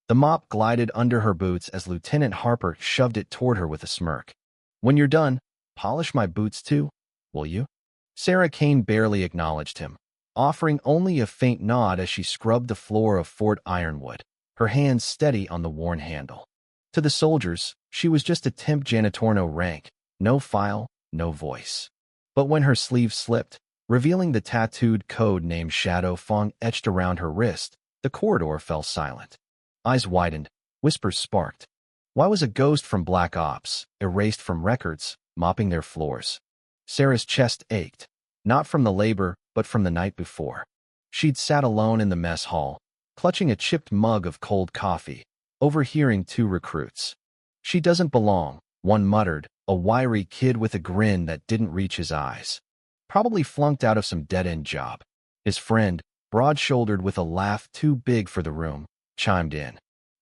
The mop glided under her boots as Lieutenant Harper shoved it toward her with a smirk. "When you're done, polish my boots too, will you?" Sarah Kane barely acknowledged him, offering only a faint nod as she scrubbed the floor of Fort Ironwood, her hands steady on the worn handle. To the soldiers, she was just a temp janitorno rank, no file, no voice. But when her sleeve slipped, revealing the tattooed code name Shadow Fong etched around her wrist, the corridor fell silent. Eyes widened, whispers sparked. Why was a ghost from Black Ops, erased from records, mopping their floors? Sarah's chest ached, not from the labor, but from the night before. She'd sat alone in the mess hall, clutching a chipped mug of cold coffee, overhearing two recruits. "She doesn't belong," one muttered, a wiry kid with a grin that didn't reach his eyes. Probably flunked out of some dead-end job. His friend, broad-shouldered with a laugh too big for the room, chimed in.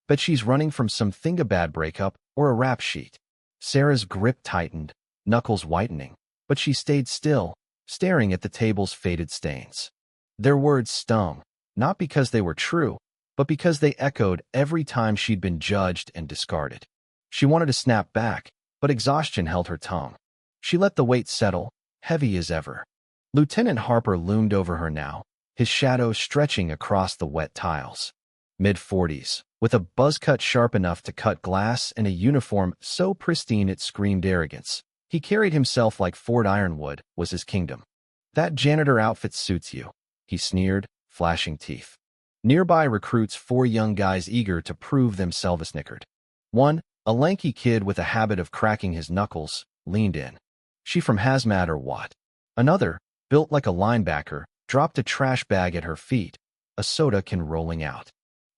"Bet she's running from some thingabad breakup or a rap sheet." Sarah's grip tightened, knuckles whitening, but she stayed still, staring at the table's faded stains. Their words stung, not because they were true, but because they echoed every time she'd been judged and discarded. She wanted to snap back, but exhaustion held her tongue. She let the weight settle, heavy as ever. Lieutenant Harper loomed over her now, his shadow stretching across the wet tiles. Mid-40s, with a buzz cut sharp enough to cut glass and a uniform so pristine it screamed arrogance. He carried himself like Fort Ironwood was his kingdom. "That janitor outfit suits you," he sneered, flashing teeth. Nearby recruits, four young guys eager to prove themselves, snickered. One, a lanky kid with a habit of cracking his knuckles, leaned in. "She from hazmat or what?" Another, built like a linebacker, dropped a trash bag at her feet, a soda can rolling out.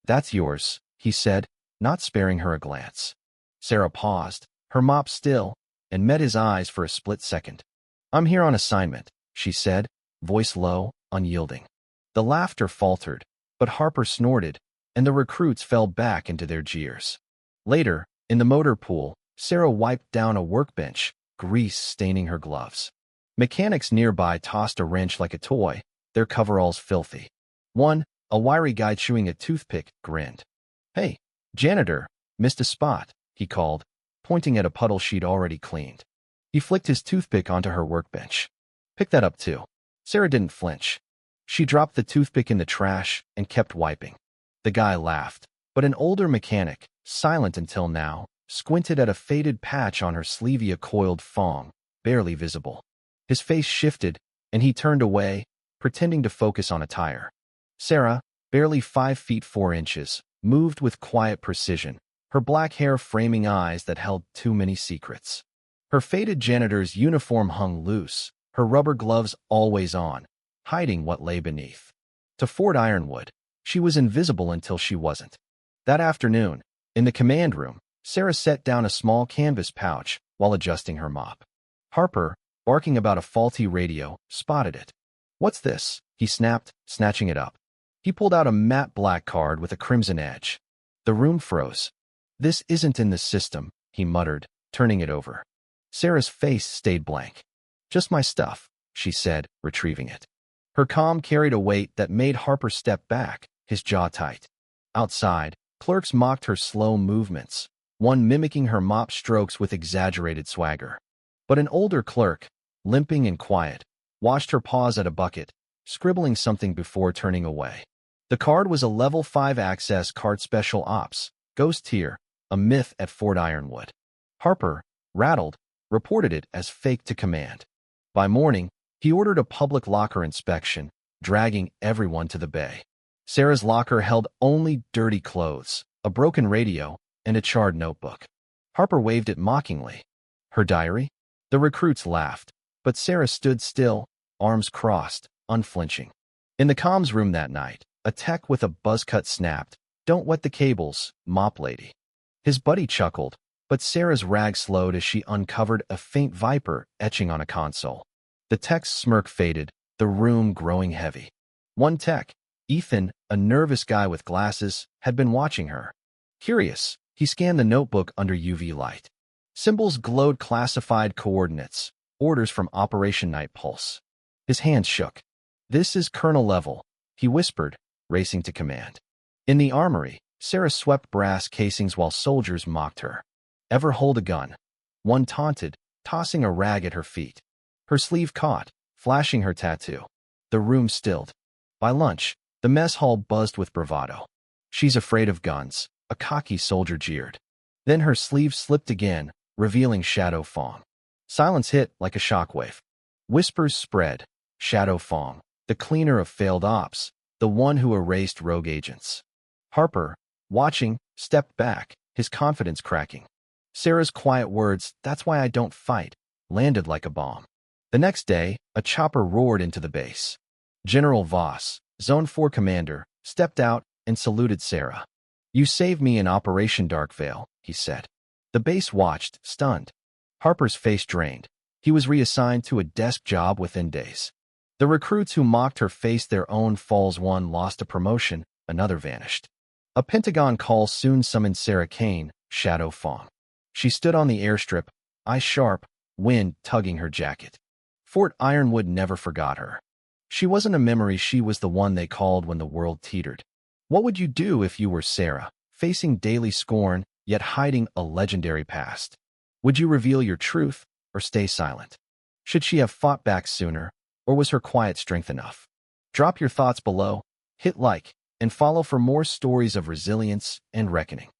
"That's yours," he said, not sparing her a glance. Sarah paused, her mop still, and met his eyes for a split second. "I'm here on assignment," she said, voice low, unyielding. The laughter faltered, but Harper snorted, and the recruits fell back into their jeers. Later, in the motor pool, Sarah wiped down a workbench, grease staining her gloves. Mechanics nearby tossed a wrench like a toy, their coveralls filthy. One, a wiry guy chewing a toothpick, grinned. "Hey, janitor, missed a spot," he called, pointing at a puddle she'd already cleaned. He flicked his toothpick onto her workbench. "Pick that up too." Sarah didn't flinch. She dropped the toothpick in the trash and kept wiping. The guy laughed, but an older mechanic, silent until now, squinted at a faded patch on her sleevey, a coiled Fong, barely visible. His face shifted, and he turned away, pretending to focus on a tire. Sarah, barely 5 feet 4 inches, moved with quiet precision, her black hair framing eyes that held too many secrets. Her faded janitor's uniform hung loose, her rubber gloves always on, hiding what lay beneath. To Fort Ironwood, she was invisible until she wasn't. That afternoon, in the command room, Sarah set down a small canvas pouch while adjusting her mop. Harper, barking about a faulty radio, spotted it. "What's this?" he snapped, snatching it up. He pulled out a matte black card with a crimson edge. The room froze. "This isn't in the system," he muttered, turning it over. Sarah's face stayed blank. "Just my stuff," she said, retrieving it. Her calm carried a weight that made Harper step back, his jaw tight. Outside, clerks mocked her slow movements, one mimicking her mop strokes with exaggerated swagger. But an older clerk, limping and quiet, watched her pause at a bucket, scribbling something before turning away. The card was a Level 5 access card, Special Ops, Ghost Tier, a myth at Fort Ironwood. Harper, rattled, reported it as fake to command. By morning, he ordered a public locker inspection, dragging everyone to the bay. Sarah's locker held only dirty clothes, a broken radio, and a charred notebook. Harper waved it mockingly. Her diary? The recruits laughed, but Sarah stood still, arms crossed, unflinching. In the comms room that night, a tech with a buzz cut snapped, "Don't wet the cables, mop lady." His buddy chuckled, but Sarah's rag slowed as she uncovered a faint viper etching on a console. The tech's smirk faded, the room growing heavy. One tech, Ethan, a nervous guy with glasses, had been watching her. Curious, he scanned the notebook under UV light. Symbols glowed, classified coordinates, orders from Operation Night Pulse. His hands shook. "This is Colonel level," he whispered, racing to command. In the armory, Sarah swept brass casings while soldiers mocked her. Ever hold a gun? One taunted, tossing a rag at her feet. Her sleeve caught, flashing her tattoo. The room stilled. By lunch, the mess hall buzzed with bravado. She's afraid of guns, a cocky soldier jeered. Then her sleeve slipped again, revealing Shadow Fong. Silence hit like a shockwave. Whispers spread. Shadow Fong, the cleaner of failed ops, the one who erased rogue agents. Harper, watching, stepped back, his confidence cracking. Sarah's quiet words, "That's why I don't fight," landed like a bomb. The next day, a chopper roared into the base. General Voss, Zone 4 commander, stepped out and saluted Sarah. "You saved me in Operation Dark Veil," he said. The base watched, stunned. Harper's face drained. He was reassigned to a desk job within days. The recruits who mocked her faced their own falls. One lost a promotion, another vanished. A Pentagon call soon summoned Sarah Kane, Shadow Fong. She stood on the airstrip, eyes sharp, wind tugging her jacket. Fort Ironwood never forgot her. She wasn't a memory, she was the one they called when the world teetered. What would you do if you were Sarah, facing daily scorn, yet hiding a legendary past? Would you reveal your truth, or stay silent? Should she have fought back sooner, or was her quiet strength enough? Drop your thoughts below, hit like, and follow for more stories of resilience and reckoning.